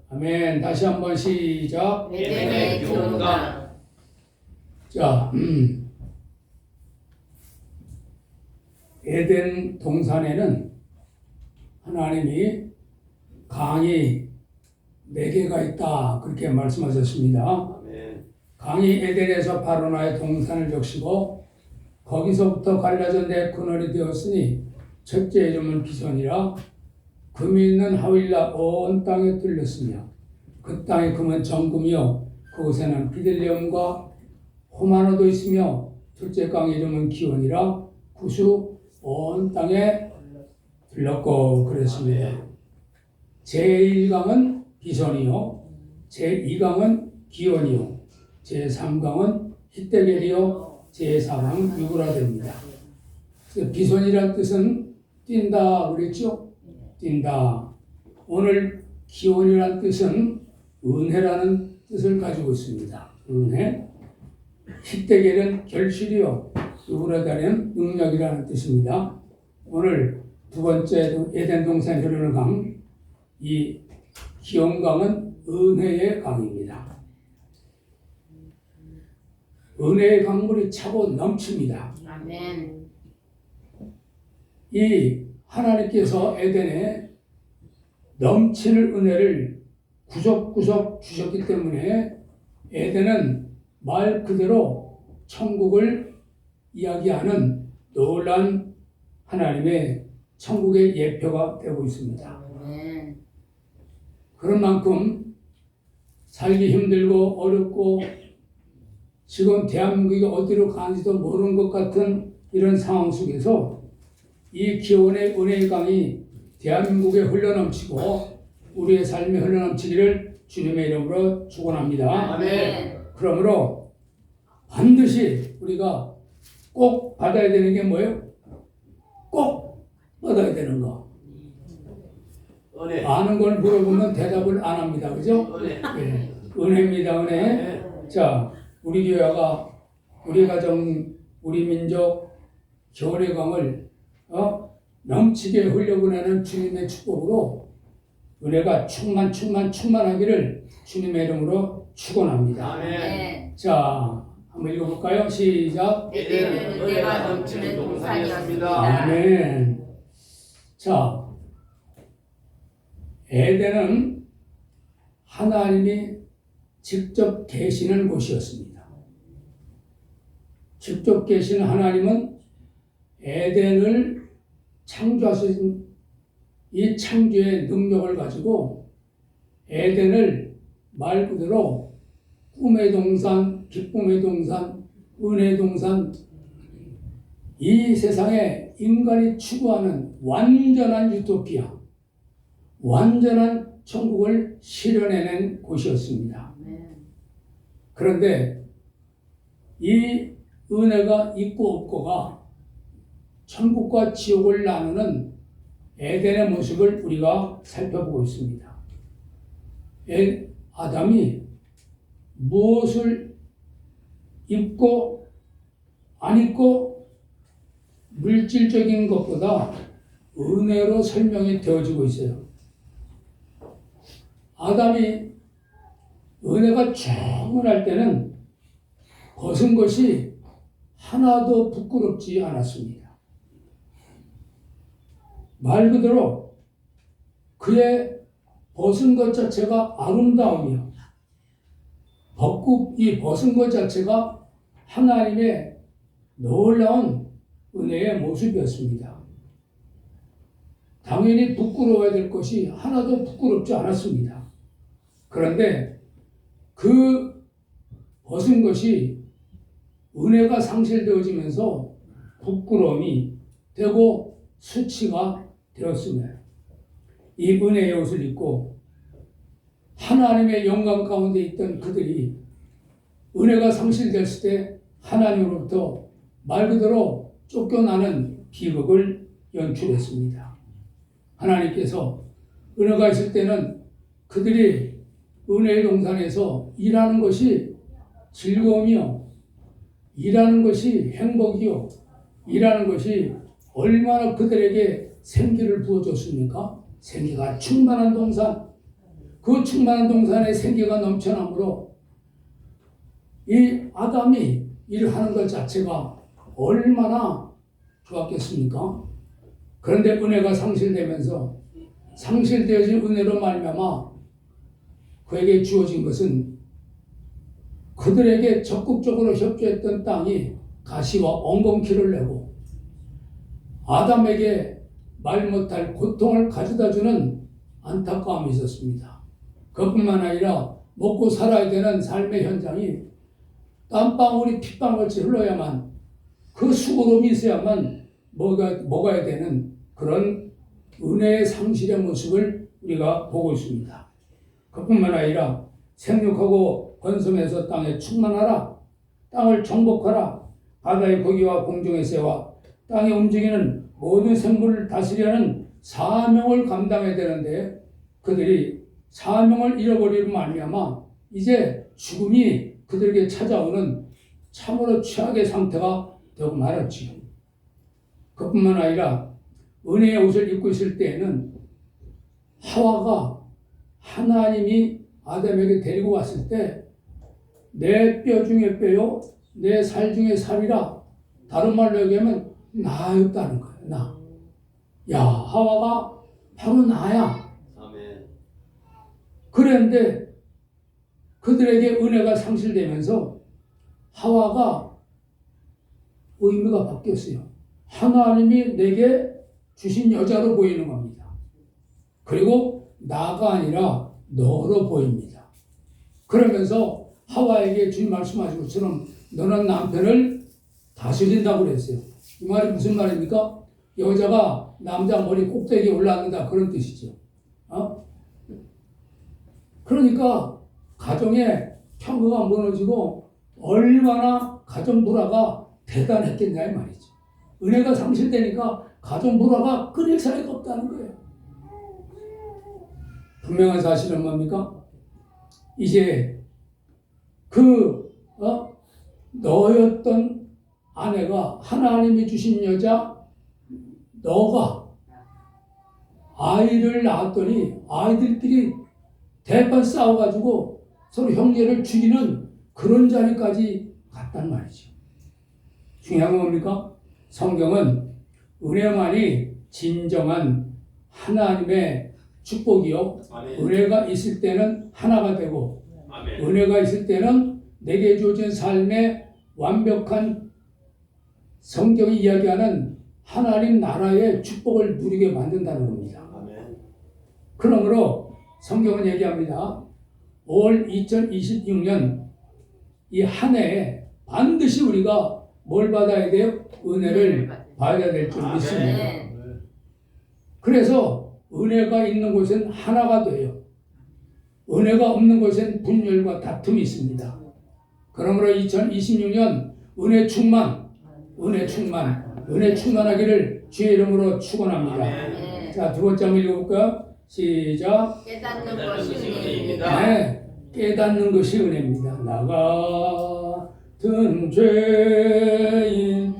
아멘. 다시 한번 시작. 에덴의 기원강. 자, 에덴 동산에는 하나님이 강이 4개가 있다 그렇게 말씀하셨습니다. 강이 에덴에서 바로나의 동산을 적시고 거기서부터 갈라져 네 그늘이 되었으니 첫째 이름은 비손이라 금이 있는 하윌라 온 땅에 뚫렸으며 그 땅의 금은 정금이요 그곳에는 비델리엄과 호마노도 있으며 둘째 강 이름은 기온이라 구수 온 땅에 들렀고 그랬습니다. 제1강은 비손이요 제2강은 기온이요 제3강은 히데겔이요 제4강은 유브라데입니다. 비손이라는 뜻은 뛴다 그랬죠? 뛴다. 오늘 기온이라는 뜻은 은혜라는 뜻을 가지고 있습니다. 은혜. 히데겔은 결실이요 유브라데는 능력이라는 뜻입니다. 오늘 두 번째 에덴 동산 흐르는 강, 이 기온강은 은혜의 강입니다. 은혜의 강물이 차고 넘칩니다. 아멘. 이 하나님께서 에덴에 넘치는 은혜를 구석구석 주셨기 때문에 에덴은 말 그대로 천국을 이야기하는 놀라운 하나님의 천국의 예표가 되고 있습니다. 아멘. 그런 만큼 살기 힘들고 어렵고 지금 대한민국이 어디로 가는지도 모르는 것 같은 이런 상황 속에서 이 기온의 은혜의 강이 대한민국에 흘러넘치고 우리의 삶에 흘러넘치기를 주님의 이름으로 축원합니다. 아멘. 그러므로 반드시 우리가 꼭 받아야 되는 게 뭐예요? 꼭 받아야 되는 거. 은혜. 아는 걸 물어보면 대답을 안 합니다. 그죠? 은혜. 예. 은혜입니다. 은혜. 자, 우리 교회가 우리 가정, 우리 민족 기온의 강을 넘치게 흘려보내는 주님의 축복으로 은혜가 충만하기를 주님의 이름으로 축원합니다. 아멘. 자, 한번 읽어볼까요? 시작. 에덴은 은혜가 넘치는 동산이었습니다. 아멘. 자, 에덴은 하나님이 직접 계시는 곳이었습니다. 직접 계시는 하나님은 에덴을 창조하신 이 창조의 능력을 가지고 에덴을 말 그대로 꿈의 동산, 기쁨의 동산, 은혜의 동산, 이 세상에 인간이 추구하는 완전한 유토피아, 완전한 천국을 실현해낸 곳이었습니다. 그런데 이 은혜가 있고 없고가 천국과 지옥을 나누는 에덴의 모습을 우리가 살펴보고 있습니다. 아담이 무엇을 입고 안 입고 물질적인 것보다 은혜로 설명이 되어지고 있어요. 아담이 은혜가 충만할 때는 벗은 것이 하나도 부끄럽지 않았습니다. 말 그대로 그의 벗은 것 자체가 아름다우며 벗고 이 벗은 것 자체가 하나님의 놀라운 은혜의 모습이었습니다. 당연히 부끄러워야 될 것이 하나도 부끄럽지 않았습니다. 그런데 그 벗은 것이 은혜가 상실되어지면서 부끄러움이 되고 수치가 되었습니다. 이 은혜의 옷을 입고 하나님의 영광 가운데 있던 그들이 은혜가 상실됐을 때 하나님으로부터 말 그대로 쫓겨나는 비극을 연출했습니다. 하나님께서 은혜가 있을 때는 그들이 은혜의 동산에서 일하는 것이 즐거움이요, 일하는 것이 행복이요, 일하는 것이 얼마나 그들에게 생기를 부어줬습니까? 생기가 충만한 동산, 그 충만한 동산에 생기가 넘쳐나므로 이 아담이 일하는 것 자체가 얼마나 좋았겠습니까? 그런데 은혜가 상실되면서 상실되어진 은혜로 말미암아 그에게 주어진 것은 그들에게 적극적으로 협조했던 땅이 가시와 엉겅퀴를 내고 아담에게 말 못할 고통을 가져다주는 안타까움이 있었습니다. 그뿐만 아니라 먹고 살아야 되는 삶의 현장이 땀방울이 핏방울같이 흘러야만 그 수고로움이 있어야만 먹어야 되는 그런 은혜의 상실의 모습을 우리가 보고 있습니다. 그뿐만 아니라 생육하고 번성해서 땅에 충만하라, 땅을 정복하라, 바다의 고기와 공중의 새와 땅에 움직이는 모든 생물을 다스리는 사명을 감당해야 되는데 그들이 사명을 잃어버리는 말미암아 이제 죽음이 그들에게 찾아오는 참으로 최악의 상태가 되고 말았지요. 그뿐만 아니라 은혜의 옷을 입고 있을 때에는 하와가 하나님이 아담에게 데리고 왔을 때 내 뼈 중에 뼈요 내 살 중에 살이라, 다른 말로 얘기하면 나였다는 거예요. 나. 야, 하와가 바로 나야. 아멘. 그런데 그들에게 은혜가 상실되면서 하와가 의미가 바뀌었어요. 하나님이 내게 주신 여자로 보이는 겁니다. 그리고 나가 아니라 너로 보입니다. 그러면서 하와에게 주님 말씀하신 것처럼 너는 남편을 다스린다고 그랬어요. 이 말이 무슨 말입니까? 여자가 남자 머리 꼭대기에 올라앉는다, 그런 뜻이죠. 그러니까 가정의 평화가 무너지고 얼마나 가정 불화가 대단했겠냐 이 말이죠. 은혜가 상실되니까 가정 불화가 끊일 사이가 없다는 거예요. 분명한 사실은 뭡니까? 이제 너였던 아내가 하나님이 주신 여자 너가 아이를 낳았더니 아이들끼리 대판 싸워가지고 서로 형제를 죽이는 그런 자리까지 갔단 말이죠. 중요한 건 뭡니까? 성경은 은혜만이 진정한 하나님의 축복이요. 아멘. 은혜가 있을 때는 하나가 되고 아멘. 은혜가 있을 때는 내게 주어진 삶의 완벽한 성경이 이야기하는 하나님 나라의 축복을 누리게 만든다는 겁니다. 아멘. 그러므로 성경은 얘기합니다. 올 2026년 이 한 해에 반드시 우리가 뭘 받아야 돼요? 은혜를 받아야 될 줄 믿습니다. 그래서 은혜가 있는 곳은 하나가 돼요. 은혜가 없는 곳엔 분열과 다툼이 있습니다. 그러므로 2026년 은혜 충만하기를 주의 이름으로 축원합니다. 아멘. 자, 두 번째 한번 읽어볼까요? 시작. 깨닫는 것이 은혜입니다. 네, 깨닫는 것이 은혜입니다. 나 같은 죄인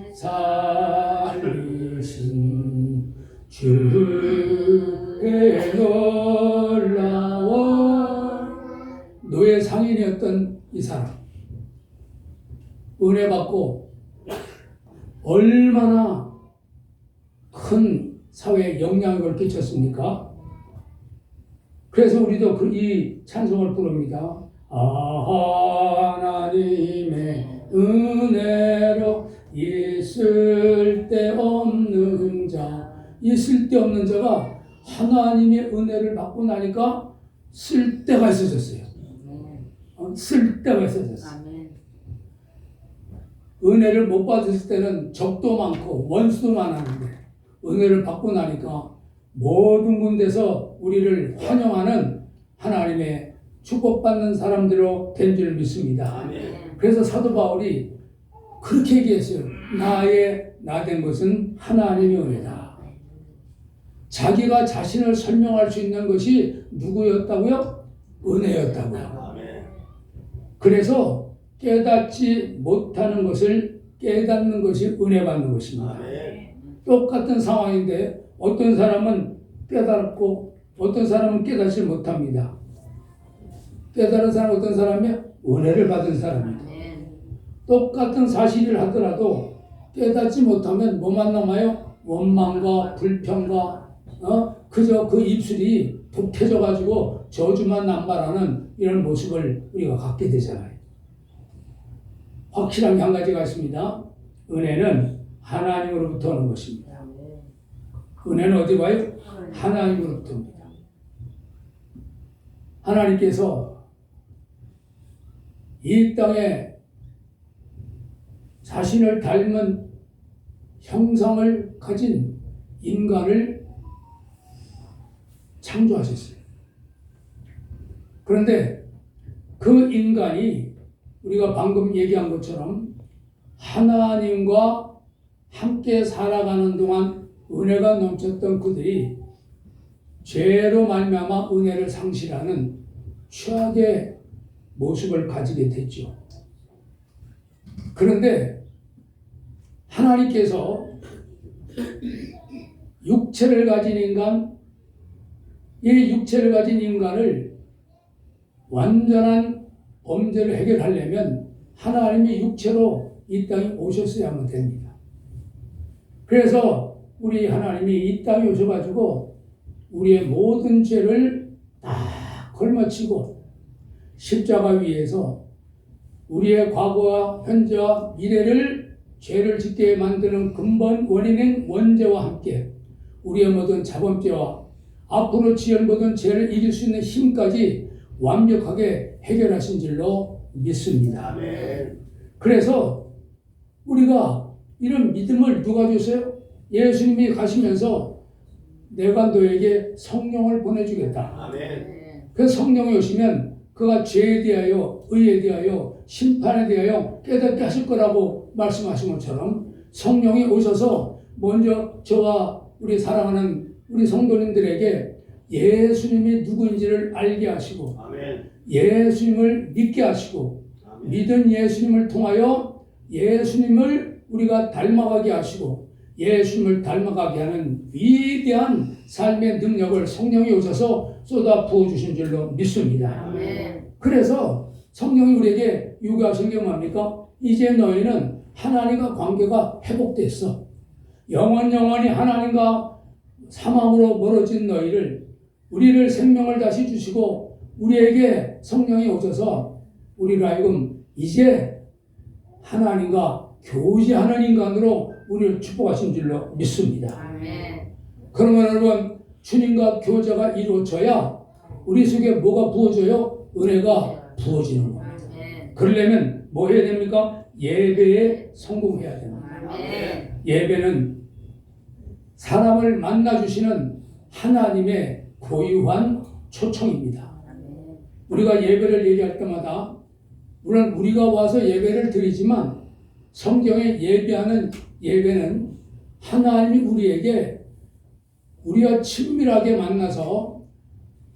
살리신 주의 놀라워. 노예 상인이었던 이 사람, 은혜 받고 얼마나 큰 사회에 영향을 끼쳤습니까? 그래서 우리도 이 찬송을 부릅니다. 하나님의 은혜로 있을 데 없는 자, 자가 하나님의 은혜를 받고 나니까 쓸데가 있어졌어요. 쓸데가 있어졌어요. 아멘. 은혜를 못 받았을 때는 적도 많고 원수도 많았는데 은혜를 받고 나니까 모든 군데서 우리를 환영하는 하나님의 축복받는 사람들로 된 줄 믿습니다. 아멘. 그래서 사도 바울이 그렇게 얘기했어요. 나 된 것은 하나님의 은혜다. 자기가 자신을 설명할 수 있는 것이 누구였다고요? 은혜였다고요. 아멘. 그래서 깨닫지 못하는 것을 깨닫는 것이 은혜 받는 것입니다. 아멘. 똑같은 상황인데 어떤 사람은 깨닫고 어떤 사람은 깨닫지 못합니다. 깨달은 사람은 어떤 사람이야? 은혜를 받은 사람이다. 아멘. 똑같은 사실을 하더라도 깨닫지 못하면 뭐만 남아요? 원망과 불평과 그저 그 입술이 독해져 가지고 저주만 남발하는 이런 모습을 우리가 갖게 되잖아요. 확실한 게 한 가지가 있습니다. 은혜는 하나님으로부터 오는 것입니다. 은혜는 어디 가요? 하나님으로부터 옵니다. 하나님께서 이 땅에 자신을 닮은 형상을 가진 인간을 창조하셨어요. 그런데 그 인간이 우리가 방금 얘기한 것처럼 하나님과 함께 살아가는 동안 은혜가 넘쳤던 그들이 죄로 말미암아 은혜를 상실하는 최악의 모습을 가지게 됐죠. 그런데 하나님께서 육체를 가진 인간, 이 육체를 가진 인간을 완전한 범죄를 해결하려면 하나님이 육체로 이 땅에 오셨어야만 됩니다. 그래서 우리 하나님이 이 땅에 오셔가지고 우리의 모든 죄를 다 걸머치고 십자가 위에서 우리의 과거와 현재와 미래를 죄를 짓게 만드는 근본 원인인 원죄와 함께 우리의 모든 자범죄와 앞으로 지을 모든 죄를 이길 수 있는 힘까지 완벽하게 해결하신 줄로 믿습니다. 아멘. 그래서 우리가 이런 믿음을 누가 줬어요? 예수님이 가시면서 내가 너에게 성령을 보내주겠다. 아멘. 그 성령이 오시면 그가 죄에 대하여, 의에 대하여, 심판에 대하여 깨닫게 하실 거라고 말씀하신 것처럼 성령이 오셔서 먼저 저와 우리 사랑하는 우리 성도님들에게 예수님이 누구인지를 알게 하시고 아멘. 예수님을 믿게 하시고 아멘. 믿은 예수님을 통하여 예수님을 우리가 닮아가게 하시고 예수님을 닮아가게 하는 위대한 삶의 능력을 성령이 오셔서 쏟아 부어주신 줄로 믿습니다. 아멘. 그래서 성령이 우리에게 요구하신 게 뭡니까? 이제 너희는 하나님과 관계가 회복됐어. 영원히 하나님과 사망으로 멀어진 너희를 우리를 생명을 다시 주시고 우리에게 성령이 오셔서 우리를 하여금 이제 하나님과 교제하는 인간으로 우리를 축복하신 줄로 믿습니다. 아멘. 그러면 여러분 주님과 교제가 이루어져야 우리 속에 뭐가 부어져요? 은혜가 부어지는 겁니다. 아멘. 그러려면 뭐 해야 됩니까? 예배에 성공해야 됩니다. 아멘. 예배는 사람을 만나주시는 하나님의 고유한 초청입니다. 아멘. 우리가 예배를 얘기할 때마다 물론 우리가 와서 예배를 드리지만 성경에 예배하는 예배는 하나님이 우리에게 우리와 친밀하게 만나서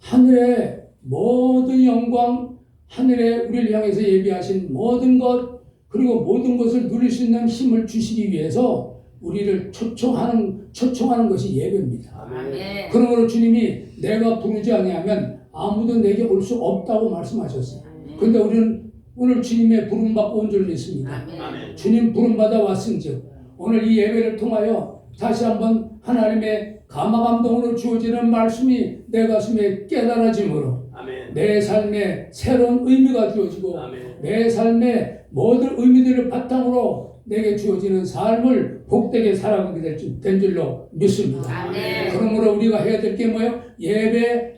하늘의 모든 영광, 하늘에 우리를 향해서 예비하신 모든 것 그리고 모든 것을 누릴 수 있는 힘을 주시기 위해서 우리를 초청하는 것이 예배입니다. 아멘. 그러므로 주님이 내가 부르지 아니하면 아무도 내게 올 수 없다고 말씀하셨어요. 그런데 우리는 오늘 주님의 부름받고 온 줄 믿습니다. 아멘. 주님 부름받아 왔은즉 오늘 이 예배를 통하여 다시 한번 하나님의 감화감동으로 주어지는 말씀이 내 가슴에 깨달아짐으로 아멘. 내 삶에 새로운 의미가 주어지고 아멘. 내 삶의 모든 의미들을 바탕으로 내게 주어지는 삶을 복되게 살아가게 된 줄로 믿습니다. 아멘. 그러므로 우리가 해야 될 게 뭐예요? 예배.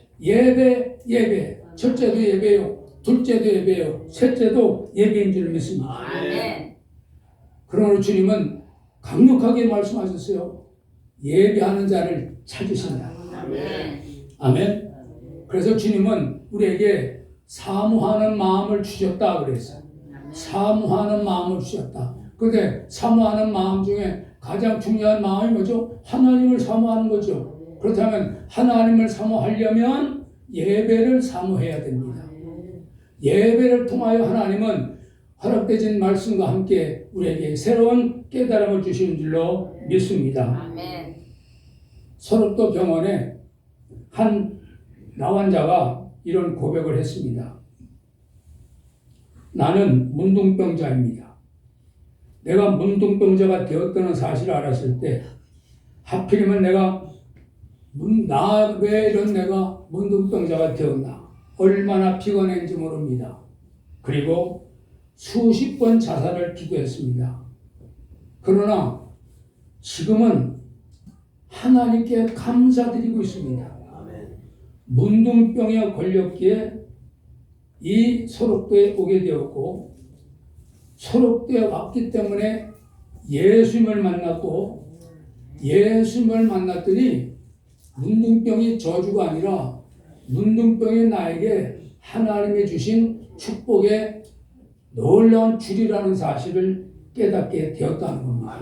첫째도 예배요. 둘째도 예배요. 셋째도 예배인 줄 믿습니다. 아멘. 그러므로 주님은 강력하게 말씀하셨어요. 예배하는 자를 찾으신다. 아멘. 아멘. 그래서 주님은 우리에게 사모하는 마음을 주셨다 그랬어요. 사모하는 마음을 주셨다. 그런데 사모하는 마음 중에 가장 중요한 마음이 뭐죠? 하나님을 사모하는 거죠. 그렇다면 하나님을 사모하려면 예배를 사모해야 됩니다. 예배를 통하여 하나님은 허락되진 말씀과 함께 우리에게 새로운 깨달음을 주시는 줄로 믿습니다. 아멘. 소록도 병원에 한 나환자가 이런 고백을 했습니다. 나는 문둥병자입니다. 내가 문둥병자가 되었다는 사실을 알았을 때 하필이면 왜 이런 내가 문둥병자가 되었나 얼마나 피곤했는지 모릅니다. 그리고 수십 번 자살을 기도했습니다. 그러나 지금은 하나님께 감사드리고 있습니다. 문둥병에 걸렸기에 이 소록도에 오게 되었고 소록도에 왔기 때문에 예수님을 만났고 예수님을 만났더니 문둥병이 저주가 아니라 문둥병이 나에게 하나님이 주신 축복의 놀라운 줄이라는 사실을 깨닫게 되었다는 겁니다.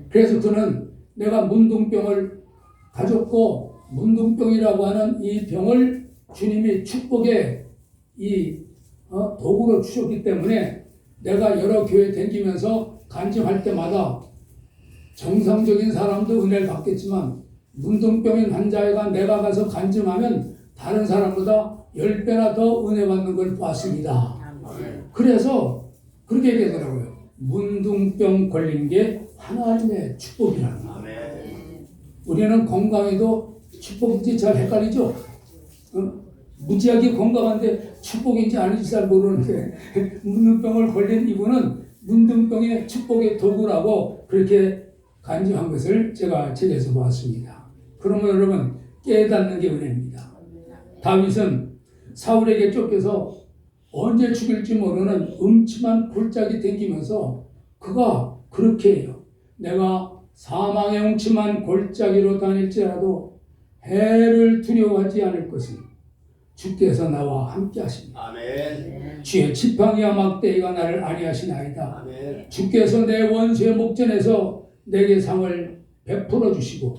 그래서 그는 내가 문둥병을 가졌고 문둥병이라고 하는 이 병을 주님이 축복의 도구로 주셨기 때문에 내가 여러 교회 다니면서 간증할 때마다 정상적인 사람도 은혜를 받겠지만 문둥병인 환자가 내가 가서 간증하면 다른 사람보다 10배나 더 은혜 받는 걸 봤습니다. 그래서 그렇게 얘기하더라고요. 문둥병 걸린 게 하나님의 축복이라는 거. 우리는 건강해도 축복인지 잘 헷갈리죠? 무지하게 건강한데 축복인지 아닌지 잘 모르는데 문둥병을 걸린 이분은 문둥병의 축복의 도구라고 그렇게 간증한 것을 제가 책에서 보았습니다. 그러면 여러분 깨닫는 게 은혜입니다. 다윗은 사울에게 쫓겨서 언제 죽일지 모르는 음침한 골짜기 댕기면서 그가 그렇게 해요. 내가 사망의 음침한 골짜기로 다닐지라도 해를 두려워하지 않을 것은 주께서 나와 함께 하십니다. 아멘. 주의 지팡이와 막대기가 나를 안위하시나이다. 아멘. 주께서 내 원수의 목전에서 내게 상을 베풀어 주시고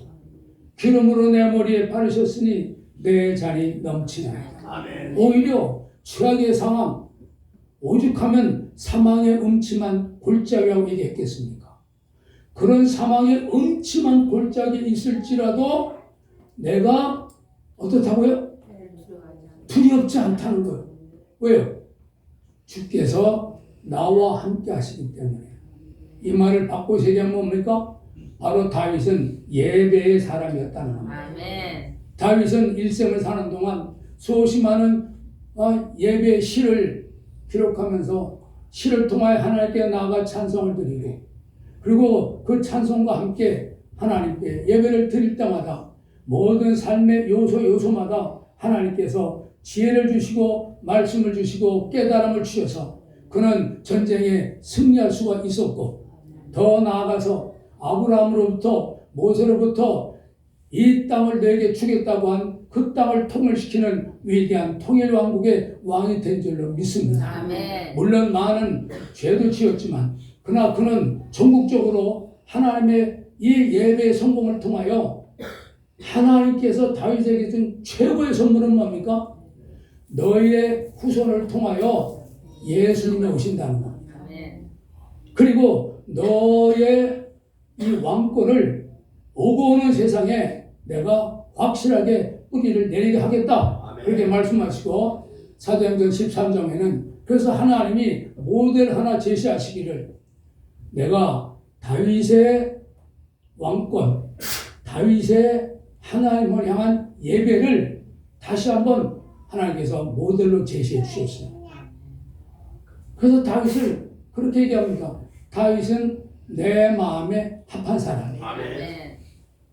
기름으로 내 머리에 바르셨으니 내 잔이 넘치나이다. 아멘. 오히려 최악의 상황, 오죽하면 사망의 음침한 골짜기라고 얘기했겠습니까? 그런 사망의 음침한 골짜기에 있을지라도 내가 어떻다고요? 두렵지 않다는 거예요. 왜요? 주께서 나와 함께 하시기 때문에. 이 말을 바꿔서 얘기하면 뭡니까? 바로 다윗은 예배의 사람이었다는 겁니다. 아멘. 다윗은 일생을 사는 동안 수없이 많은 예배 시를 기록하면서 시를 통하여 하나님께 나아가 찬송을 드리고 그리고 그 찬송과 함께 하나님께 예배를 드릴 때마다 모든 삶의 요소마다 하나님께서 지혜를 주시고 말씀을 주시고 깨달음을 주셔서 그는 전쟁에 승리할 수가 있었고 더 나아가서 아브라함으로부터 모세로부터 이 땅을 너에게 주겠다고 한 그 땅을 통일시키는 위대한 통일왕국의 왕이 된 줄로 믿습니다. 아멘. 물론 많은 죄도 지었지만 그러나 그는 전국적으로 하나님의 이 예배의 성공을 통하여 하나님께서 다윗에게 준 최고의 선물은 뭡니까? 너희의 후손을 통하여 예수님이 오신다는 겁니다. 아멘. 그리고 너의 이 왕권을 오고 오는 세상에 내가 확실하게 뿌리를 내리게 하겠다. 아멘. 그렇게 말씀하시고 사도행전 13장에는 그래서 하나님이 모델 하나 제시하시기를 내가 다윗의 왕권, 다윗의 하나님을 향한 예배를 다시 한번 하나님께서 모델로 제시해 주셨어요. 그래서 다윗을 그렇게 얘기합니다. 다윗은 내 마음에 합한 사람이에요. 아멘.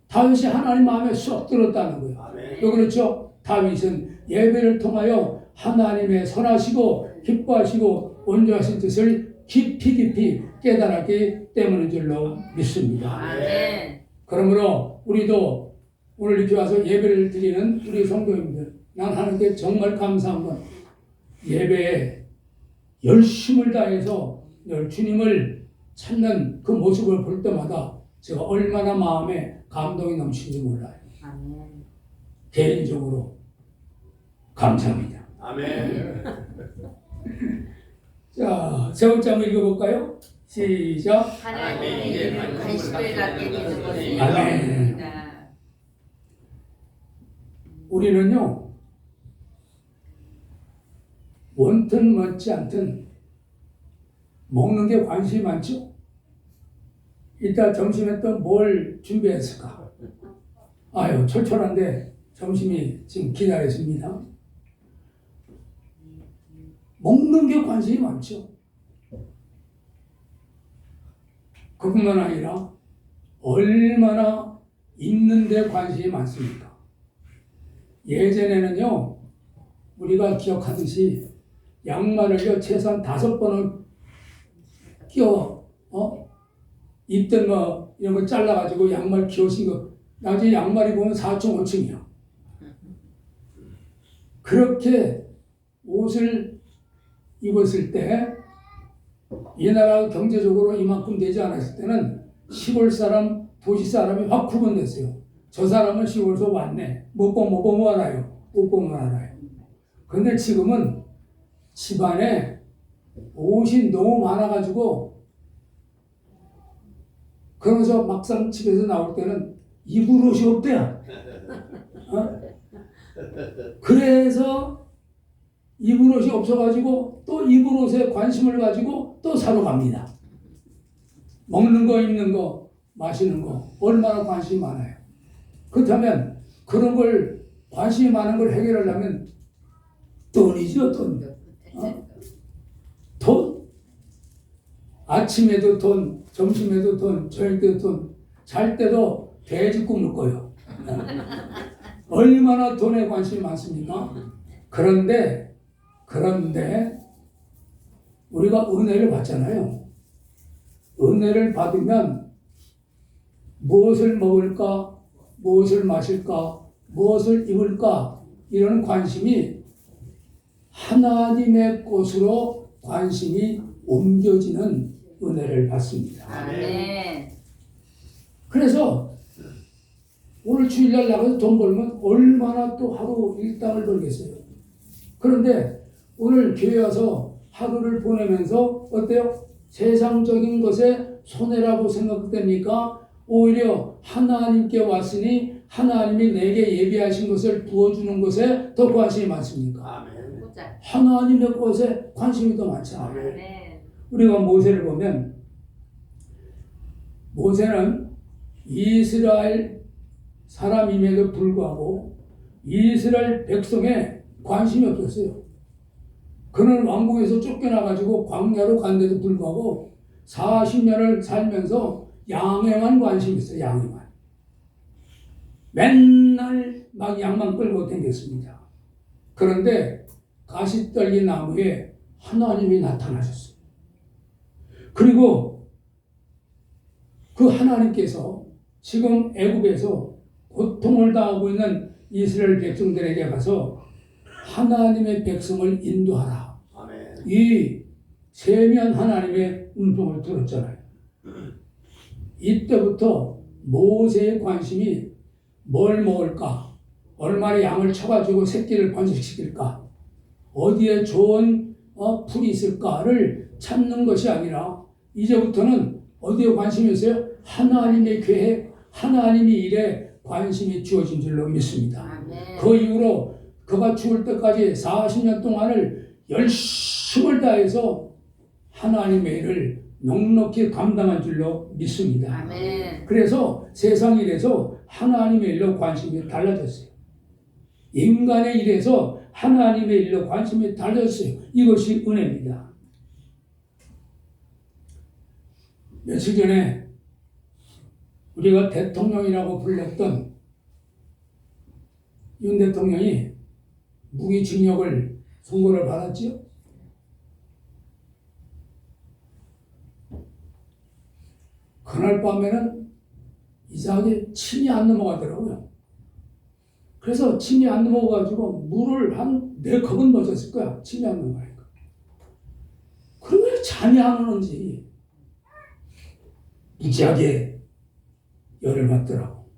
다윗이 하나님 마음에 쏙 들었다는 거예요. 아멘. 왜 그렇죠? 다윗은 예배를 통하여 하나님의 선하시고 기뻐하시고 온전하신 뜻을 깊이 깨달았기 때문인 줄로 믿습니다. 아멘. 그러므로 우리도 오늘 이렇게 와서 예배를 드리는 우리 성도님들, 난 하나님께 정말 감사한 건 예배에 열심을 다해서 늘 주님을 찾는 그 모습을 볼 때마다 제가 얼마나 마음에 감동이 넘치는지 몰라요. 아멘. 개인적으로 감사합니다. 아멘. 자, 세 번째 한번 읽어볼까요? 시작. 하나님에게 관심을 갖게 되는 것을 아멘. 원합니다. 우리는요, 원튼 못지 않든 먹는 게 관심이 많죠? 이따 점심에 또 뭘 준비했을까? 아유, 철철한데 점심이 지금 기다렸습니다. 먹는 게 관심이 많죠. 그뿐만 아니라 얼마나 입는 데 관심이 많습니까? 예전에는요, 우리가 기억하듯이 양말을요, 최소한 5번은 입던 뭐 이런 거 잘라가지고 양말 기어신 거, 나중에 양말이 보면 4층, 5층이야. 그렇게 옷을 입었을 때, 이 나라 경제적으로 이만큼 되지 않았을 때는 시골 사람, 도시 사람이 확 구분됐어요. 저 사람은 시골에서 왔네. 못 보면 알아요. 못 보면 알아요. 그런데 지금은 집안에 옷이 너무 많아가지고, 그러면서 막상 집에서 나올 때는 입을 옷이 없대요. 그래서 입을 옷이 없어가지고 또 입을 옷에 관심을 가지고 또 사러 갑니다. 먹는 거, 입는 거, 마시는 거 얼마나 관심이 많아요. 그렇다면 그런 걸 관심이 많은 걸 해결하려면 돈이죠, 돈. 돈. 아침에도 돈, 점심에도 돈, 저녁 때도 돈, 잘 때도 돼지 꿈을 꿔요. 얼마나 돈에 관심이 많습니까? 그런데 우리가 은혜를 받잖아요. 은혜를 받으면 무엇을 먹을까, 무엇을 마실까, 무엇을 입을까 이런 관심이 하나님의 것으로 관심이 옮겨지는 은혜를 받습니다. 아멘. 그래서 오늘 주일날 나가서 돈 벌면 얼마나 또 하루 일당을 벌겠어요. 그런데 오늘 교회 와서 하루를 보내면서 어때요? 세상적인 것에 손해라고 생각됩니까? 오히려 하나님께 왔으니 하나님이 내게 예비하신 것을 부어주는 것에 더 관심이 많습니까? 아멘. 하나님의 것에 관심이 더 많잖아요. 아멘. 우리가 모세를 보면 모세는 이스라엘 사람임에도 불구하고 이스라엘 백성에 관심이 없었어요. 그는 왕궁에서 쫓겨나가지고 광야로 간데도 불구하고 40년을 살면서 양에만 관심이 있어요. 양에만. 맨날 막 양만 끌고 다녔습니다. 그런데 가시떨기 나무에 하나님이 나타나셨어요. 그리고 그 하나님께서 지금 애굽에서 고통을 당하고 있는 이스라엘 백성들에게 가서 하나님의 백성을 인도하라. 아멘. 이 세미한 하나님의 음성을 들었잖아요. 이때부터 모세의 관심이 뭘 먹을까? 얼마나 양을 쳐가지고 새끼를 번식시킬까? 어디에 좋은 풀이 있을까를 찾는 것이 아니라 이제부터는 어디에 관심이 있어요? 하나님의 계획, 하나님의 일에 관심이 주어진 줄로 믿습니다. 아멘. 그 이후로 그가 죽을 때까지 40년 동안을 열심을 다해서 하나님의 일을 넉넉히 감당한 줄로 믿습니다. 아멘. 그래서 세상 일에서 하나님의 일로 관심이 달라졌어요. 인간의 일에서 하나님의 일로 관심이 달라졌어요. 이것이 은혜입니다. 며칠 전에 우리가 대통령이라고 불렸던 윤 대통령이 무기징역을 선고를 받았지요. 그날 밤에는 이상하게 침이 안 넘어가더라고요. 그래서 침이 안 넘어가가지고 물을 한 4컵은 마셨을 거야. 침이 안 넘어가니까. 그럼 왜 잠이 안 오는지 무지하게 열을 받더라고.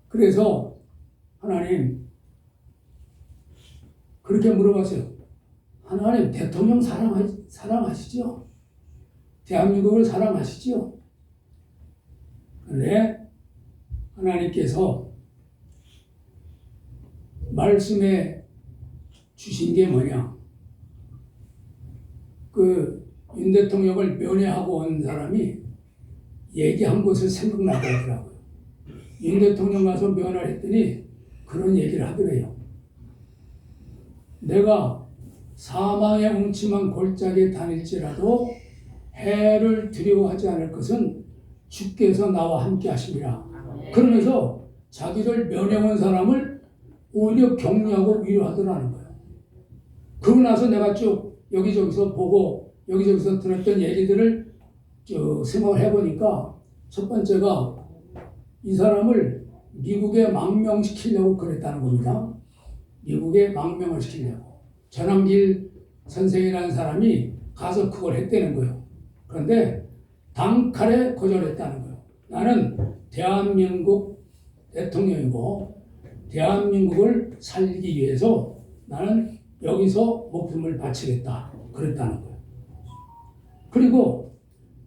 그래서 하나님 그렇게 물어봤어요. 하나님 대통령 사랑하시죠? 대한민국을 사랑하시죠? 그런데 하나님께서 말씀에 주신 게 뭐냐? 그 윤 대통령을 면회하고 온 사람이 얘기한 것을 생각나게 하더라고요. 윤 대통령 가서 면회를 했더니 그런 얘기를 하더래요. 내가 사망의 음침한 골짜기에 다닐지라도 해를 두려워하지 않을 것은 주께서 나와 함께 하심이라. 그러면서 자기를 면회 온 사람을 오히려 격려하고 위로하더라는 거예요. 그러고 나서 내가 쭉 여기저기서 보고 여기저기서 들었던 얘기들을 생각을 해보니까 첫 번째가 이 사람을 미국에 망명시키려고 그랬다는 겁니다. 미국에 망명을 시키려고. 전환길 선생이라는 사람이 가서 그걸 했다는 거예요. 그런데 단칼에 거절했다는 거예요. 나는 대한민국 대통령이고 대한민국을 살리기 위해서 나는 여기서 목숨을 바치겠다. 그랬다는 거예요. 그리고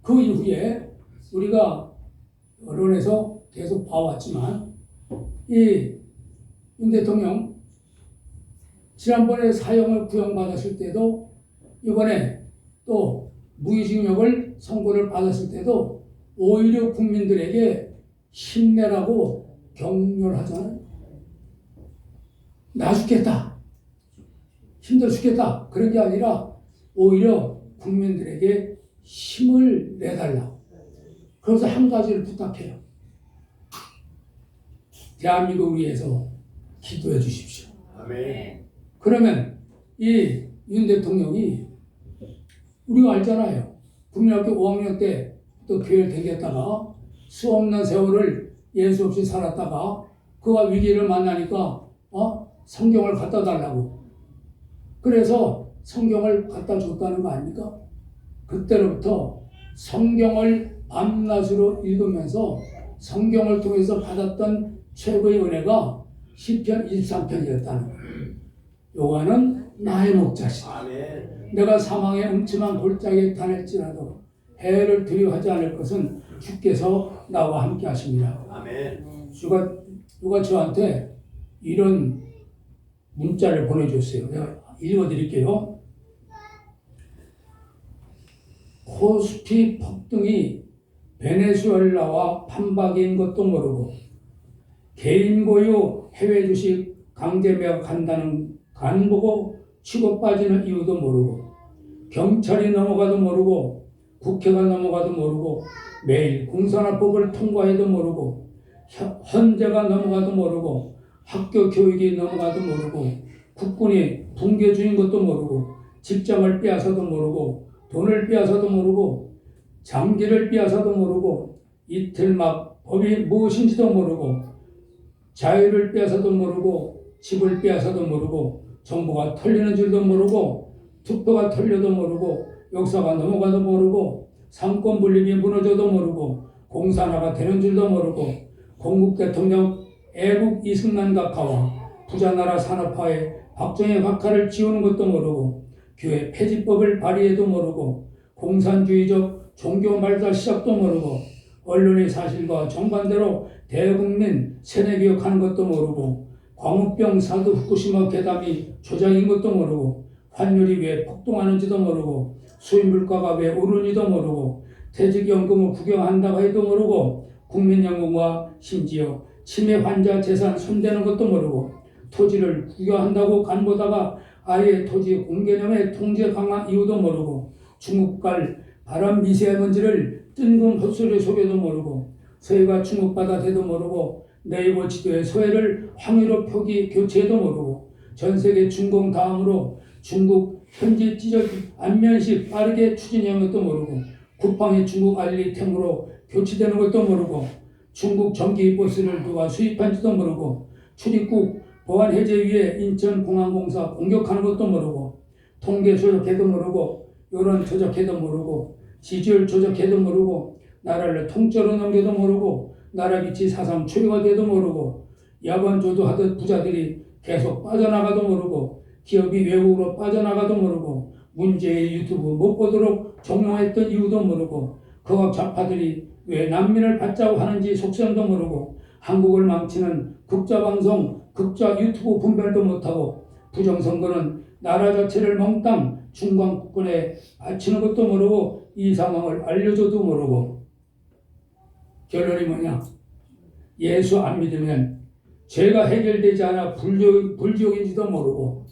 그 이후에 우리가 언론에서 계속 봐왔지만 이 윤 대통령 지난번에 사형을 구형받았을 때도 이번에 또 무기징역을 선고를 받았을 때도 오히려 국민들에게 힘내라고 격려를 하잖아요. 나 죽겠다. 힘들어 죽겠다. 그런 게 아니라 오히려 국민들에게 힘을 내달라고. 그래서 한 가지를 부탁해요. 대한민국을 위해서 기도해 주십시오. 아멘. 그러면 이 윤 대통령이 우리가 알잖아요. 국민학교 5학년 때 또 교회를 다녔다가 수없는 세월을 예수 없이 살았다가 그가 위기를 만나니까 성경을 갖다 달라고. 그래서 성경을 갖다 줬다는 거 아닙니까? 그때로부터 성경을 밤낮으로 읽으면서 성경을 통해서 받았던 최고의 은혜가 시편 23편이었다는 거예요. 여호와는 나의 목자시다. 아멘. 내가 사망의 음침한 골짜기에 다닐지라도 해를 두려워하지 않을 것은 주께서 나와 함께 하십니다. 아멘. 누가 저한테 이런 문자를 보내줬어요. 내가 읽어드릴게요. 코스피 폭등이 베네수엘라와 판박인 것도 모르고 개인 고유 해외 주식 강제 매각한다는 간 보고 치고 빠지는 이유도 모르고 경찰이 넘어가도 모르고 국회가 넘어가도 모르고 매일 공산화법을 통과해도 모르고 헌재가 넘어가도 모르고 학교 교육이 넘어가도 모르고 국군이 붕괴 중인 것도 모르고 직장을 빼앗아도 모르고 돈을 빼앗아도 모르고 장기를 빼앗아도 모르고 이틀 막 법이 무엇인지도 모르고 자유를 빼앗아도 모르고 집을 빼앗아도 모르고 정부가 털리는 줄도 모르고 투표가 털려도 모르고 역사가 넘어가도 모르고 상권 분립이 무너져도 모르고 공산화가 되는 줄도 모르고 공국 대통령 애국 이승만 각하와 부자나라 산업화에 박정희 각하를 지우는 것도 모르고 교회 폐지법을 발의해도 모르고 공산주의적 종교 말살 시작도 모르고 언론의 사실과 정반대로 대국민 세뇌교육하는 것도 모르고 광우병 사드 후쿠시마 괴담이 조작인 것도 모르고 환율이 왜 폭등하는지도 모르고 수입 물가가 왜 오르는지도 모르고 퇴직연금을 구경한다고 해도 모르고 국민연금과 심지어 치매 환자 재산 손대는 것도 모르고 토지를 구경한다고 간보다가 아예 토지 공개념의 통제 강화 이유도 모르고 중국 갈 바람 미세먼지를 뜬금 헛소리 속에도 모르고 서해가 중국바다 대도 모르고 네이버 지도에 서해를 황해로 표기 교체해도 모르고 전세계 중공 다음으로 중국 현지 지적 안면식 빠르게 추진하는 것도 모르고 쿠팡이 중국 알리템으로 교체되는 것도 모르고 중국 전기버스를 누가 수입한지도 모르고 출입국 보안 해제 위에 인천공항공사 공격하는 것도 모르고 통계 조작해도 모르고 여론 조작해도 모르고 지지율 조작해도 모르고 나라를 통째로 넘겨도 모르고 나라 위치 사상 초래가 돼도 모르고 야관 조도하듯 부자들이 계속 빠져나가도 모르고 기업이 외국으로 빠져나가도 모르고 문제의 유튜브 못 보도록 종용했던 이유도 모르고 거각 좌파들이 왜 난민을 받자고 하는지 속셈도 모르고 한국을 망치는 극자방송, 극자 유튜브 분별도 못하고 부정선거는 나라 자체를 몽땅 중광국군에 바치는 것도 모르고 이 상황을 알려줘도 모르고 결론이 뭐냐? 예수 안 믿으면 죄가 해결되지 않아 불지옥인지도 모르고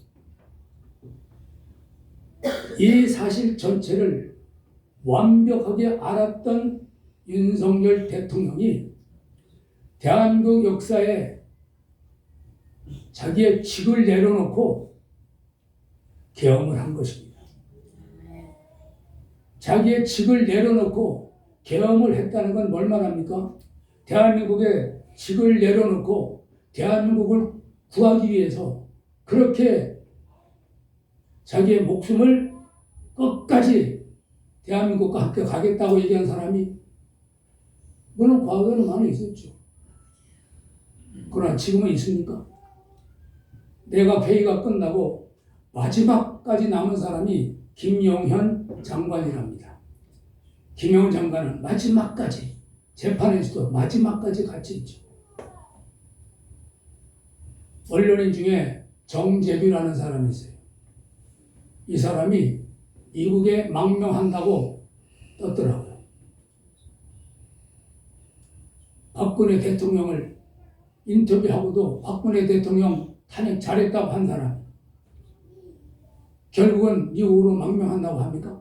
이 사실 전체를 완벽하게 알았던 윤석열 대통령이 대한민국 역사에 자기의 직을 내려놓고 계엄을 한 것입니다. 자기의 직을 내려놓고 계엄을 했다는 건 뭘 말합니까? 대한민국의 직을 내려놓고 대한민국을 구하기 위해서 그렇게 자기의 목숨을 끝까지 대한민국과 함께 가겠다고 얘기한 사람이 물론 과거에는 많이 있었죠. 그러나 지금은 있습니까? 내가 회의가 끝나고 마지막까지 남은 사람이 김용현 장관이랍니다. 김용현 장관은 마지막까지 재판에서도 마지막까지 같이 있죠. 언론인 중에 정재규라는 사람이 있어요. 이 사람이 미국에 망명한다고 떴더라고요. 박근혜 대통령을 인터뷰하고도 박근혜 대통령 탄핵 잘했다고 한 사람. 결국은 미국으로 망명한다고 합니까?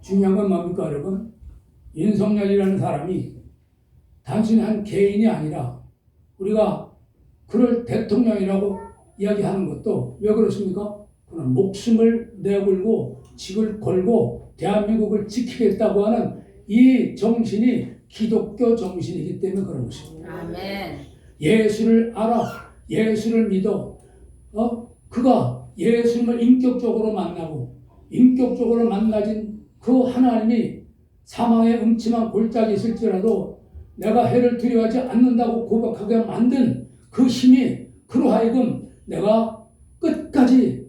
중요한 건 뭡니까, 여러분? 윤석열이라는 사람이 단순히 한 개인이 아니라 우리가 그를 대통령이라고 이야기하는 것도 왜 그렇습니까? 그는 목숨을 내걸고 직을 걸고 대한민국을 지키겠다고 하는 이 정신이 기독교 정신이기 때문에 그런 것입니다. 아멘. 예수를 알아, 예수를 믿어. 그가 예수님을 인격적으로 만나고 인격적으로 만나진 그 하나님이 사망의 음침한 골짜기 있을지라도 내가 해를 두려워하지 않는다고 고백하게 만든 그 힘이 그로 하여금 내가 끝까지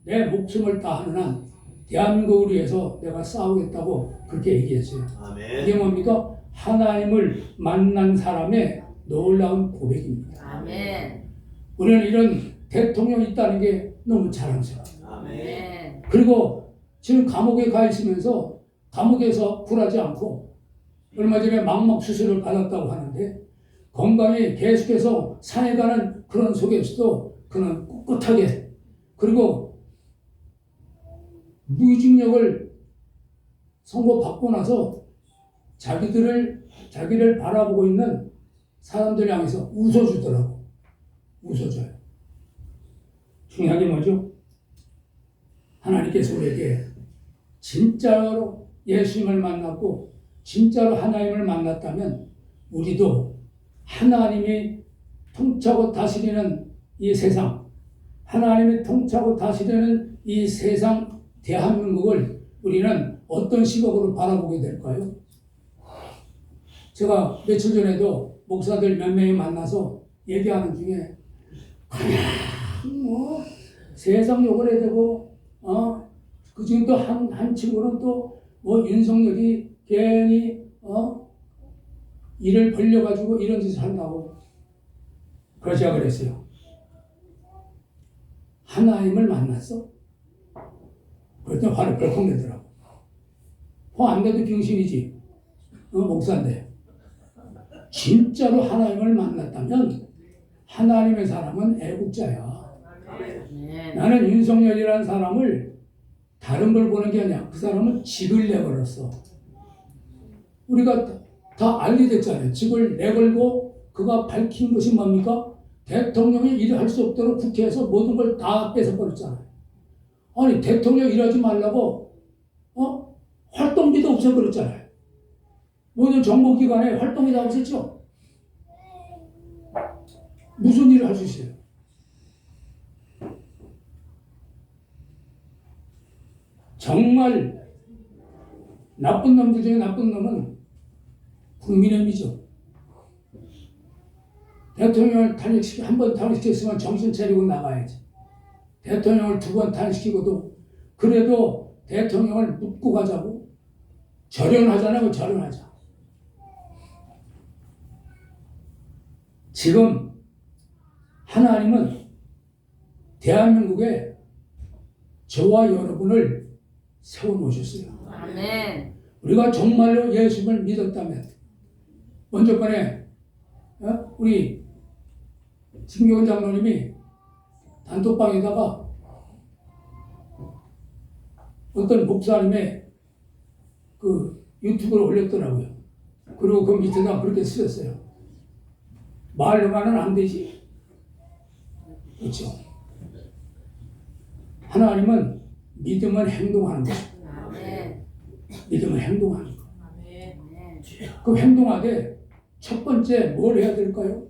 내 목숨을 다하는 한 대한민국을 위해서 내가 싸우겠다고 그렇게 얘기했어요. 아멘. 이게 뭡니까? 하나님을 만난 사람의 놀라운 고백입니다. 아멘. 우리는 이런 대통령이 있다는 게 너무 자랑스러워요. 아멘. 그리고 지금 감옥에 가 있으면서 감옥에서 굴하지 않고 얼마 전에 망막 수술을 받았다고 하는데 건강이 계속해서 상해가는 그런 속에서도 그는 꿋꿋하게 그리고 무기징역을 선고받고 나서 자기를 바라보고 있는 사람들 향해서 웃어주더라고. 웃어줘요. 중요한 게 뭐죠? 하나님께서 우리에게 진짜로 예수님을 만났고 진짜로 하나님을 만났다면 우리도 하나님이 통치하고 다스리는 이 세상, 하나님이 통치하고 다스리는 이 세상 대한민국을 우리는 어떤 시각으로 바라보게 될까요? 제가 며칠 전에도 목사들 몇 명이 만나서 얘기하는 중에 뭐 세상 욕을 해야 되고 그 중에 또 한 친구는 또 뭐 윤석열이 괜히 일을 벌려가지고 이런 짓을 한다고 그러자 그랬어요. 하나님을 만났어? 그랬더니 화를 벌컥 내더라고. 화 안 내도 병신이지. 목사인데. 진짜로 하나님을 만났다면 하나님의 사람은 애국자야. 아멘. 나는 윤석열이라는 사람을 다른 걸 보는 게 아니야. 그 사람은 직을 내걸었어. 우리가 다 알게 됐잖아요. 직을 내걸고 그가 밝힌 것이 뭡니까? 대통령이 일을 할 수 없도록 국회에서 모든 걸 다 뺏어버렸잖아요. 아니 대통령 일하지 말라고 활동비도 없애버렸잖아요. 모든 정보기관에 활동이 다 없었죠. 무슨 일을 할 수 있어요? 정말 나쁜 놈들 중에 나쁜 놈은 국민의힘이죠. 대통령을 한 번 탄핵시켰으면 정신 차리고 나가야지. 대통령을 2번 탄핵시키고도 그래도 대통령을 묻고 가자고 절연하자고 절연하자. 지금 하나님은 대한민국에 저와 여러분을 세워놓으셨어요. 아멘. 우리가 정말로 예수를 믿었다면 먼저 번에 우리 김교훈 장로님이 단톡방에다가 어떤 목사님의 그 유튜브를 올렸더라고요. 그리고 그 밑에다 그렇게 쓰였어요. 말로만은 안 되지. 그렇죠. 하나님은 믿음은 행동하는 것입니다. 아멘. 믿음은 행동하는 것. 아멘. 그 행동하되 첫 번째 뭘 해야 될까요?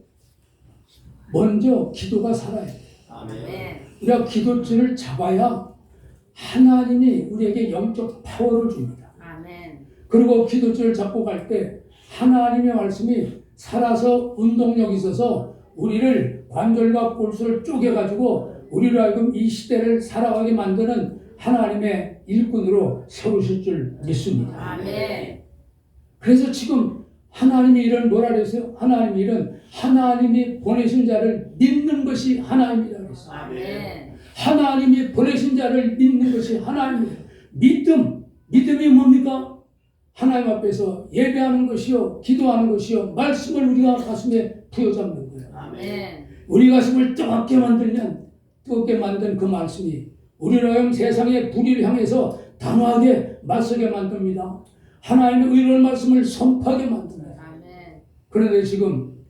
먼저 기도가 살아야 돼요. 아멘. 우리가 기도줄을 잡아야 하나님이 우리에게 영적 파워를 줍니다. 아멘. 그리고 기도줄을 잡고 갈 때 하나님의 말씀이 살아서 운동력이 있어서 우리를 관절과 골수를 쪼개가지고 우리로 하여금 이 시대를 살아가게 만드는 하나님의 일꾼으로 세우실 줄 믿습니다. 아멘. 그래서 지금 하나님의 일은 뭐라 그랬어요? 하나님의 일은 하나님이 보내신 자를 믿는 것이 하나님이라고 그랬어요. 아멘. 하나님이 보내신 자를 믿는 것이 하나님이에요. 믿음이 뭡니까? 하나님 앞에서 예배하는 것이요, 기도하는 것이요, 말씀을 우리가 가슴에 부여잡는 거예요. 아멘. 우리 가슴을 뜨겁게 만든 그 말씀이 우리를 하여금 세상의 불의를 향해서 단호하게 맞서게 만듭니다. 하나님의 의로운 말씀을 선포하게 만듭니다. 아멘. 그런데 지금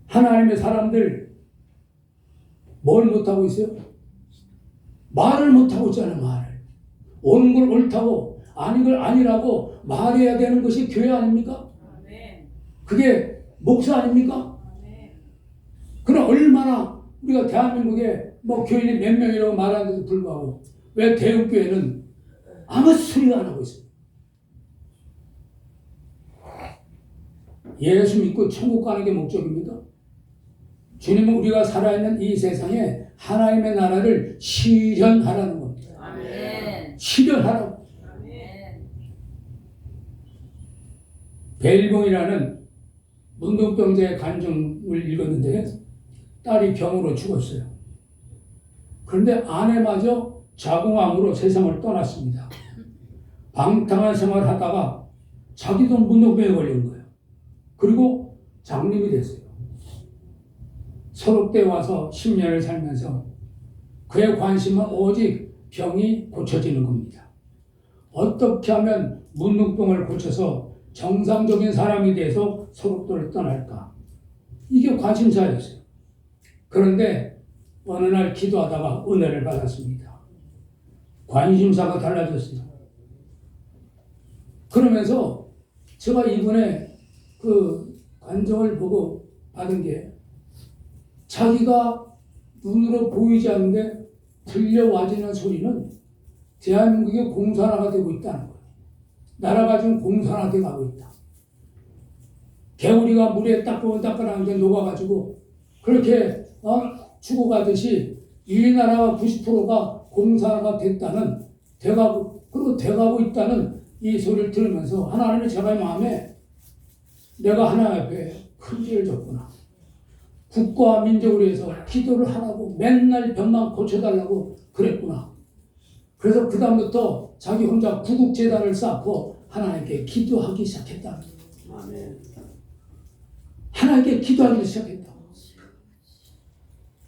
하나님의 사람들 뭘 못하고 있어요? 말을 못하고 있잖아요. 말을. 옳은 걸 옳다고 아닌 걸 아니라고 말해야 되는 것이 교회 아닙니까? 아멘. 그게 목사 아닙니까? 아멘. 그럼 얼마나 우리가 대한민국에 뭐 교인이 몇 명이라고 말하는데도 불구하고 왜 대형교회는 아무 소리가 안 하고 있어요? 예수 믿고 천국 가는 게 목적입니다. 주님은 우리가 살아있는 이 세상에 하나님의 나라를 실현하라는 겁니다. 아멘. 실현하라고. 아멘. 벨봉이라는 문둥병자의 간증을 읽었는데 딸이 병으로 죽었어요. 그런데 아내마저 자궁암으로 세상을 떠났습니다. 방탕한 생활을 하다가 자기도 문둥병에 걸린 거예요. 그리고 장님이 됐어요. 서울대 와서 10년을 살면서 그의 관심은 오직 병이 고쳐지는 겁니다. 어떻게 하면 문둥병을 고쳐서 정상적인 사람이 돼서 서울대를 떠날까? 이게 관심사였어요. 그런데 어느 날 기도하다가 은혜를 받았습니다. 관심사가 달라졌어요. 그러면서 제가 이분의 그 간증을 보고 받은 게 자기가 눈으로 보이지 않는데 들려와지는 소리는 대한민국의 공산화가 되고 있다는 거예요. 나라가 지금 공산화돼 가고 있다. 개구리가 물에 따끈따끈한 게 녹아가지고 그렇게 죽어가듯이 이 나라가 90%가 공산화가 됐다는 그리고 돼가고 있다는 이 소리를 들으면서 하나님의 제가 마음에 내가 하나님 앞에 큰 죄를 졌구나. 국가와 민족을 위해서 기도를 하라고 맨날 병만 고쳐달라고 그랬구나. 그래서 그 다음부터 자기 혼자 구국재단을 쌓고 하나님께 기도하기 시작했다. 아멘. 하나님께 기도하기 시작했다.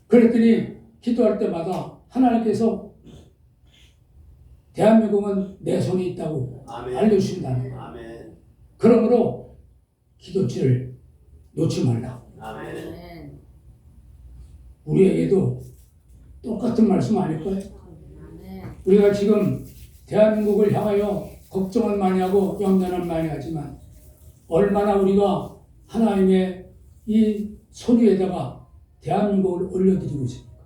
그랬더니 기도할 때마다 하나님께서 대한민국은 내 손에 있다고 알려주신다는 거예요. 아멘. 그러므로 기도치를 놓지 말라. 아멘. 우리에게도 똑같은 말씀 아닐까요? 아멘. 우리가 지금 대한민국을 향하여 걱정을 많이 하고 염려를 많이 하지만 얼마나 우리가 하나님의 이 소리에다가 대한민국을 올려드리고 있습니까?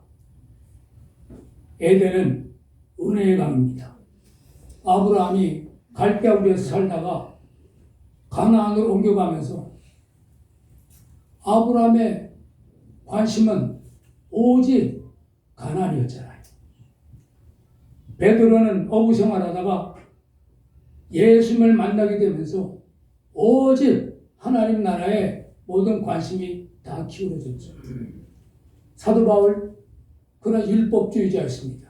에덴은 은혜의 강입니다. 아브라함이 갈대아우리에서 살다가 가나안으로 옮겨가면서 아브라함의 관심은 오직 가나안이었잖아요. 베드로는 어부 생활하다가 예수님을 만나게 되면서 오직 하나님 나라에 모든 관심이 다 기울어졌죠. 사도 바울 그런 율법주의자였습니다.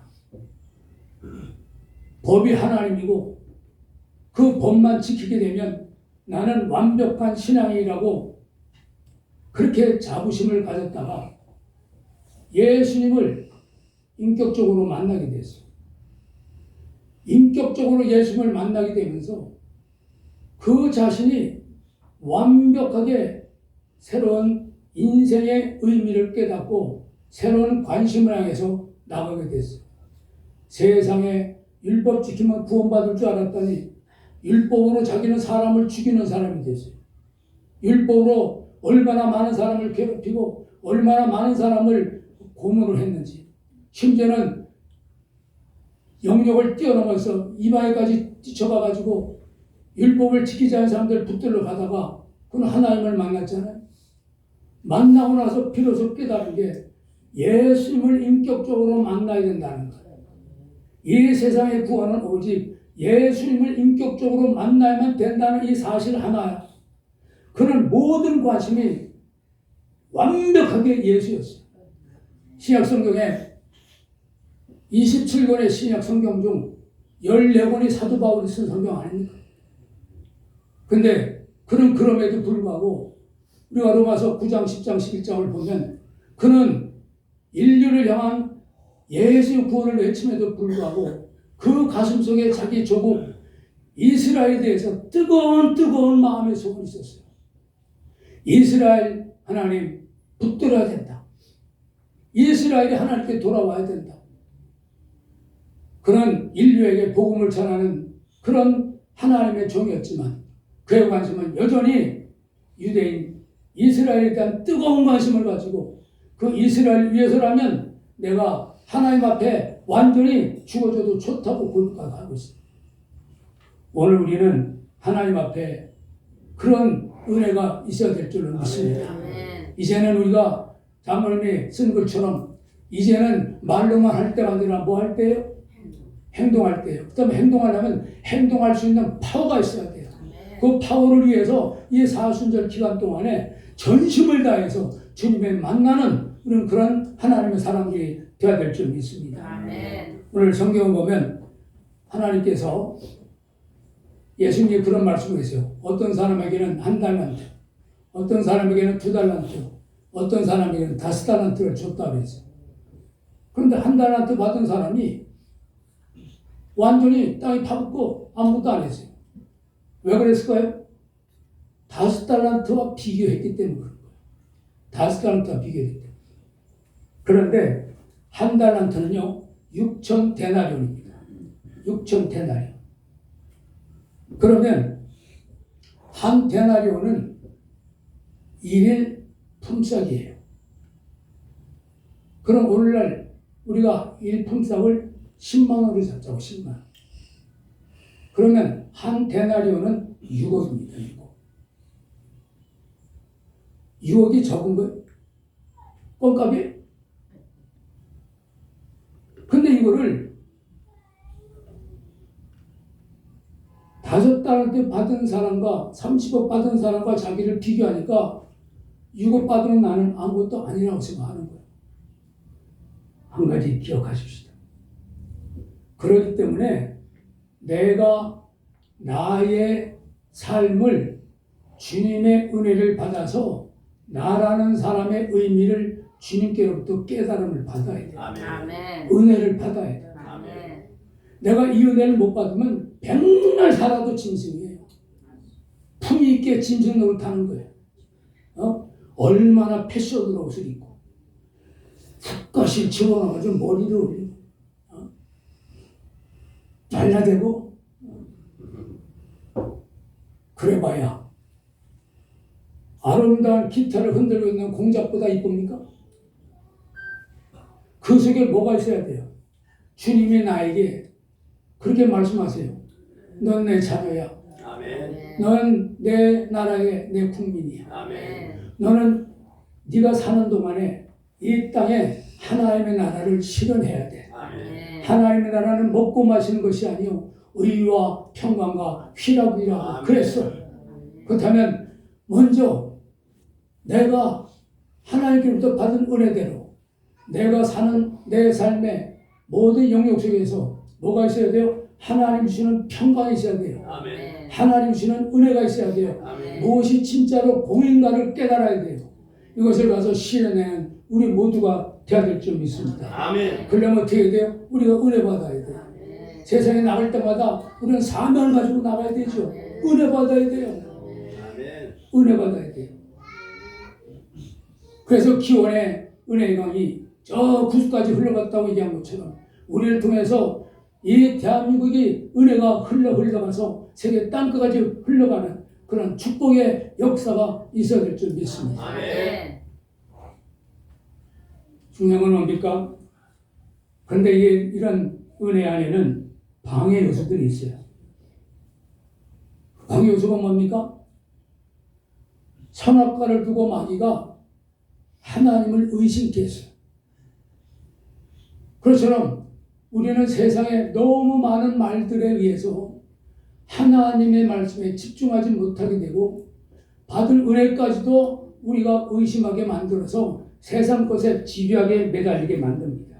법이 하나님이고 그 법만 지키게 되면 나는 완벽한 신앙이라고 그렇게 자부심을 가졌다가 예수님을 인격적으로 만나게 됐어요. 인격적으로 예수님을 만나게 되면서 그 자신이 완벽하게 새로운 인생의 의미를 깨닫고 새로운 관심을 향해서 나가게 됐어요. 세상에 율법 지키면 구원받을 줄 알았더니 율법으로 자기는 사람을 죽이는 사람이 됐어요. 율법으로 얼마나 많은 사람을 괴롭히고 얼마나 많은 사람을 고문을 했는지, 심지어는 영역을 뛰어넘어서 이방에까지 뛰쳐가가지고 율법을 지키지 않은 사람들 붙들러 가다가 그는 하나님을 만났잖아요. 만나고 나서 비로소 깨달은 게 예수님을 인격적으로 만나야 된다는 거예요. 이 세상의 구원은 오직 예수님을 인격적으로 만나야만 된다는 이 사실 하나. 그는 모든 관심이 완벽하게 예수였어요. 신약성경에 27권의 신약성경 중 14권이 사도 바울이 쓴 성경 아닙니까? 근데 그는 그럼에도 불구하고 우리가 로마서 9장, 10장, 11장을 보면 그는 인류를 향한 예수의 구원을 외침에도 불구하고 그 가슴속에 자기 조국 이스라엘에 대해서 뜨거운 마음의 소원이 있었어요. 이스라엘 하나님 붙들어야 된다. 이스라엘이 하나님께 돌아와야 된다. 그런 인류에게 복음을 전하는 그런 하나님의 종이었지만 그의 관심은 여전히 유대인 이스라엘에 대한 뜨거운 관심을 가지고 그 이스라엘 위해서라면 내가 하나님 앞에 완전히 죽어줘도 좋다고 고백하고 있습니다. 오늘 우리는 하나님 앞에 그런 은혜가 있어야 될 줄로 믿습니다. 이제는 우리가 장로님이 쓴 글처럼 이제는 말로만 할 때가 아니라 뭐 할 때요? 행동할 때요. 그 다음에 행동하려면 행동할 수 있는 파워가 있어야 돼요. 그 파워를 위해서 이 사순절 기간 동안에 전심을 다해서 주님의 만나는 그런 하나님의 사람들이 되어야 될 줄 믿습니다. 아멘. 오늘 성경을 보면 하나님께서 예수님이 그런 말씀을 했어요. 어떤 사람에게는 1달란트, 어떤 사람에게는 2달란트, 어떤 사람에게는 5달란트를 줬다고 했어요. 그런데 1달란트 받은 사람이 완전히 땅에 파묻고 아무것도 안 했어요. 왜 그랬을까요? 5달란트와 비교했기 때문에 그런 거예요. 5달란트와 비교했기 때문에. 그런데 1달란트는요 6,000데나리온입니다. 6,000데나리온. 그러면 1데나리온은 1일 품삯이에요. 그럼 오늘날 우리가 1 품삯을 10만 원으로 잡자고 10만 원. 그러면 1데나리온은 6억입니다. 6억. 6억이 적은 거예요? 껌값이에요? 근데 이거를 5달란트 받은 사람과 30억 받은 사람과 자기를 비교하니까 6억 받은 나는 아무것도 아니라고 생각하는 거예요. 한 가지 기억하십시다. 그렇기 때문에 내가 나의 삶을 주님의 은혜를 받아서 나라는 사람의 의미를 주님께로부터 깨달음을 받아야 돼요. 아멘. 은혜를 받아야 돼요. 아멘. 내가 이 은혜를 못 받으면 백날 살아도 짐승이에요. 품위 있게 짐승 노릇하는 거예요. 얼마나 패션으로 옷을 입고 훅가실 집어넣어가지고 머리를 올리고 잘라대고 그래봐야 아름다운 기타를 흔들고 있는 공작보다 이쁩니까? 그 속에 뭐가 있어야 돼요? 주님이 나에게 그렇게 말씀하세요. 넌 내 자녀야. 아멘. 넌 내 나라의 내 국민이야. 아멘. 너는 네가 사는 동안에 이 땅에 하나님의 나라를 실현해야 돼. 아멘. 하나님의 나라는 먹고 마시는 것이 아니요 의와 평강과 희락이라고 그랬어. 그렇다면 먼저 내가 하나님께로부터 받은 은혜대로 내가 사는 내 삶의 모든 영역 속에서 뭐가 있어야 돼요? 하나님 주시는 평강이 있어야 돼요. 아멘. 하나님 주시는 은혜가 있어야 돼요. 아멘. 무엇이 진짜로 공인가를 깨달아야 돼요. 이것을 가서 실현하는 우리 모두가 되어야 될 줄 믿습니다. 아멘. 그러려면 어떻게 돼요? 우리가 은혜 받아야 돼요. 세상에 나갈 때마다 우리는 사명을 가지고 나가야 되죠. 은혜 받아야 돼요. 아멘. 은혜 받아야 돼요. 그래서 기원의 은혜의 강이 저 구수까지 흘러갔다고 얘기한 것처럼 우리를 통해서 이 대한민국이 은혜가 흘러가서 세계 땅끝까지 흘러가는 그런 축복의 역사가 있어야 될 줄 믿습니다. 아멘. 중요한 건 뭡니까? 그런데 이런 은혜 안에는 방해 요소들이 있어요. 방해 요소가 뭡니까? 선악과를 두고 마귀가 하나님을 의심케 했어요. 그것처럼 우리는 세상에 너무 많은 말들에 의해서 하나님의 말씀에 집중하지 못하게 되고 받을 은혜까지도 우리가 의심하게 만들어서 세상 것에 집요하게 매달리게 만듭니다.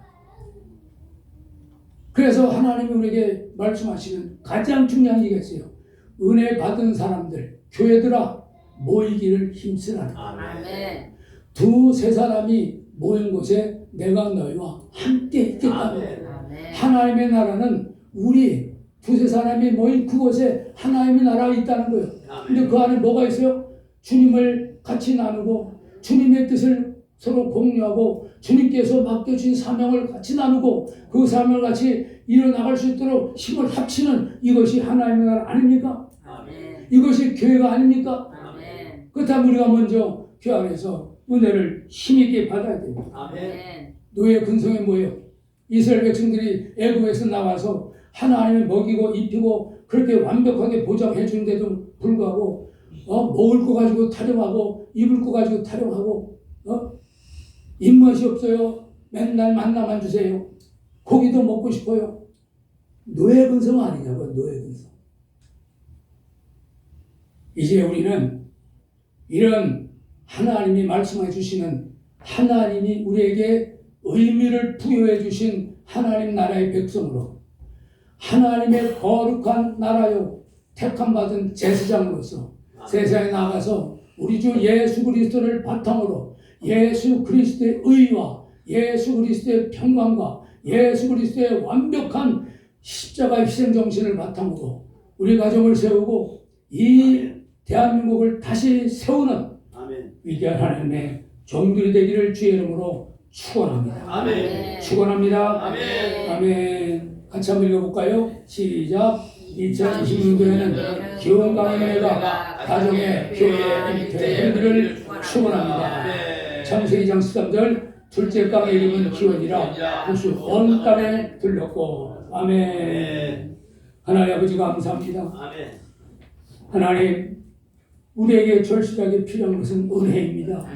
그래서 하나님이 우리에게 말씀하시는 가장 중요한 얘기가 있어요. 은혜 받은 사람들, 교회들아 모이기를 힘쓰라. 아멘. 두세 사람이 모인 곳에 내가 너희와 함께 있겠다는 거예요. 아멘. 하나님의 나라는 우리 두세 사람이 모인 그곳에 하나님의 나라가 있다는 거예요. 근데 그 안에 뭐가 있어요? 주님을 같이 나누고 주님의 뜻을 서로 공유하고 주님께서 맡겨주신 사명을 같이 나누고 그 사명을 같이 이뤄나갈 수 있도록 힘을 합치는 이것이 하나님의 나라 아닙니까? 아멘. 이것이 교회가 아닙니까? 아멘. 그렇다면 우리가 먼저 교회 안에서 은혜를 힘있게 받아야 됩니다. 아멘. 노예 근성이 뭐예요? 이스라엘 백성들이 애굽에서 나와서 하나님을 먹이고 입히고 그렇게 완벽하게 보장해 주는데도 불구하고 먹을 거 가지고 타령하고 입을 거 가지고 타령하고 입맛이 없어요. 맨날 만나만 주세요. 고기도 먹고 싶어요. 노예 근성 아니냐고. 노예 근성. 이제 우리는 이런 하나님이 말씀해 주시는 하나님이 우리에게 의미를 부여해 주신 하나님 나라의 백성으로 하나님의 거룩한 나라요 택함 받은 제사장으로서 세상에 나가서 우리 주 예수 그리스도를 바탕으로 예수 그리스도의 의와 예수 그리스도의 평강과 예수 그리스도의 완벽한 십자가 희생 정신을 바탕으로 우리 가정을 세우고 이 대한민국을 다시 세우는 아멘. 위대한 하나님의 종들이 되기를 주의 이름으로 축원합니다. 아멘. 축원합니다. 아멘. 아멘. 같이 한번 읽어볼까요? 시작. 2026년도에는 기원강의 은혜가 가정의 교회의 일터의 힘들을 축원합니다. 아멘. 창세기 2장 13절 둘째 강의 이름은 기원이라 그것이 온 땅에 들렸고 아멘. 하나님 아버지 감사합니다. 아멘. 하나님 우리에게 절실하게 필요한 것은 은혜입니다.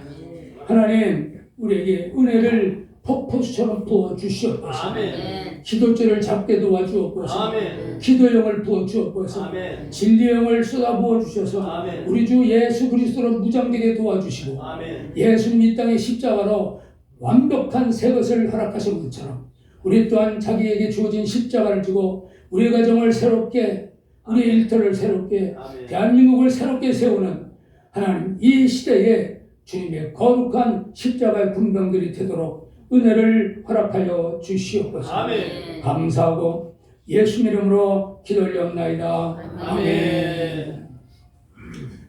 하나님 우리에게 은혜를 폭포수처럼 부어주시옵소서. 아멘. 기도죄를 잡게 도와주옵소서. 아멘. 기도영을 부어주옵소서. 아멘. 진리영을 쏟아부어 주셔서 아멘. 우리 주 예수 그리스도로 무장되게 도와주시고 아멘. 예수님 이 땅의 십자가로 완벽한 새 것을 허락하신 것처럼 우리 또한 자기에게 주어진 십자가를 주고 우리 가정을 새롭게 우리 일터를 새롭게 아멘. 대한민국을 새롭게 세우는 하나님 이 시대에 주님의 거룩한 십자가의 군병들이 되도록 은혜를 허락하여 주시옵소서. 아멘. 감사하고 예수 이름으로 기도 올리옵나이다. 아멘.